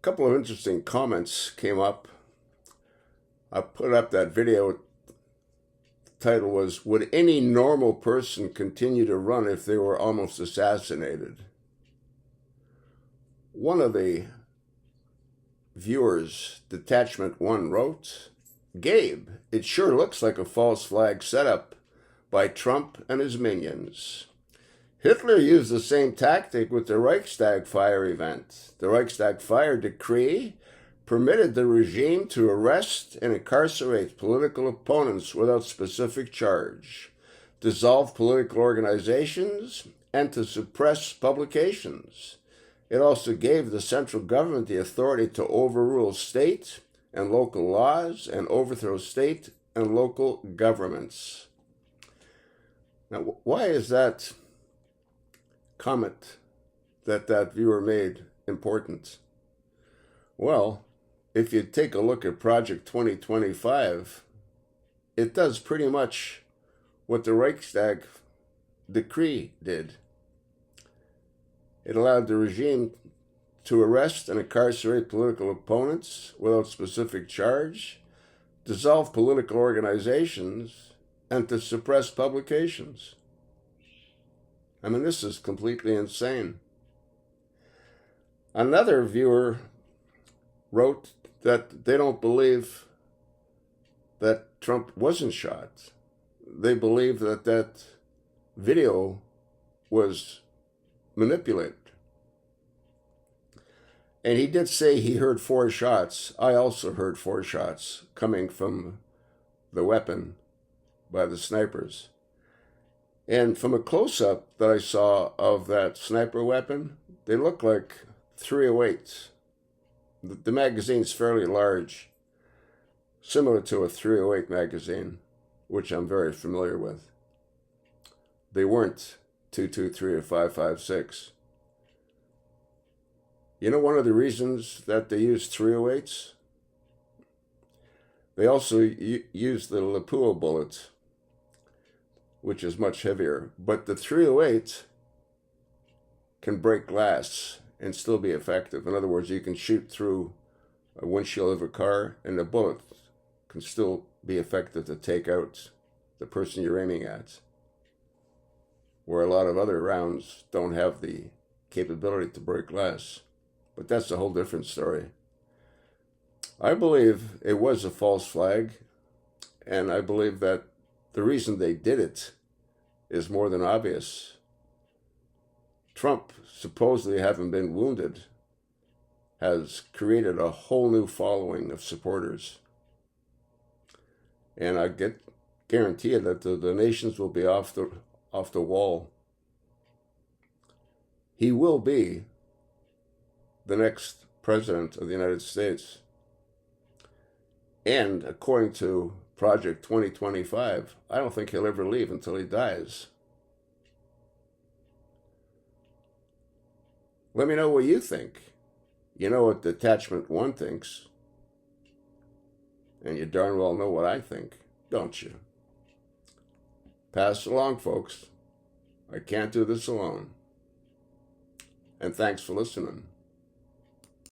couple of interesting comments came up. I put up that video. The title was, "Would any normal person continue to run if they were almost assassinated?" One of the viewers, Detachment 1, wrote, "Gabe, it sure looks like a false flag setup by Trump and his minions. Hitler used the same tactic with the Reichstag fire event. The Reichstag fire decree permitted the regime to arrest and incarcerate political opponents without specific charge, dissolve political organizations, and to suppress publications. It also gave the central government the authority to overrule state and local laws and overthrow state and local governments." Now, why is that comment that viewer made important? Well, if you take a look at Project 2025, it does pretty much what the Reichstag Decree did. It allowed the regime to arrest and incarcerate political opponents without specific charge, dissolve political organizations, and to suppress publications. I mean, this is completely insane. Another viewer wrote that they don't believe that Trump wasn't shot. They believe that video was manipulated. And he did say he heard 4 shots. I also heard 4 shots coming from the weapon by the snipers. And from a close-up that I saw of that sniper weapon, they look like 308s. The magazine's fairly large, similar to a 308 magazine, which I'm very familiar with. They weren't 223 or 5.56. You know one of the reasons that they use 308s? They also use the Lapua bullet, which is much heavier. But the 308 can break glass and still be effective. In other words, you can shoot through a windshield of a car and the bullet can still be effective to take out the person you're aiming at, where a lot of other rounds don't have the capability to break glass. But that's a whole different story. I believe it was a false flag, and I believe that the reason they did it is more than obvious. Trump, supposedly having been wounded, has created a whole new following of supporters. And I guarantee you that the donations will be off the wall. He will be the next president of the United States. And according to Project 2025, I don't think he'll ever leave until he dies. Let me know what you think. You know what Detachment 1 thinks. And you darn well know what I think, don't you? Pass it along, folks. I can't do this alone. And thanks for listening.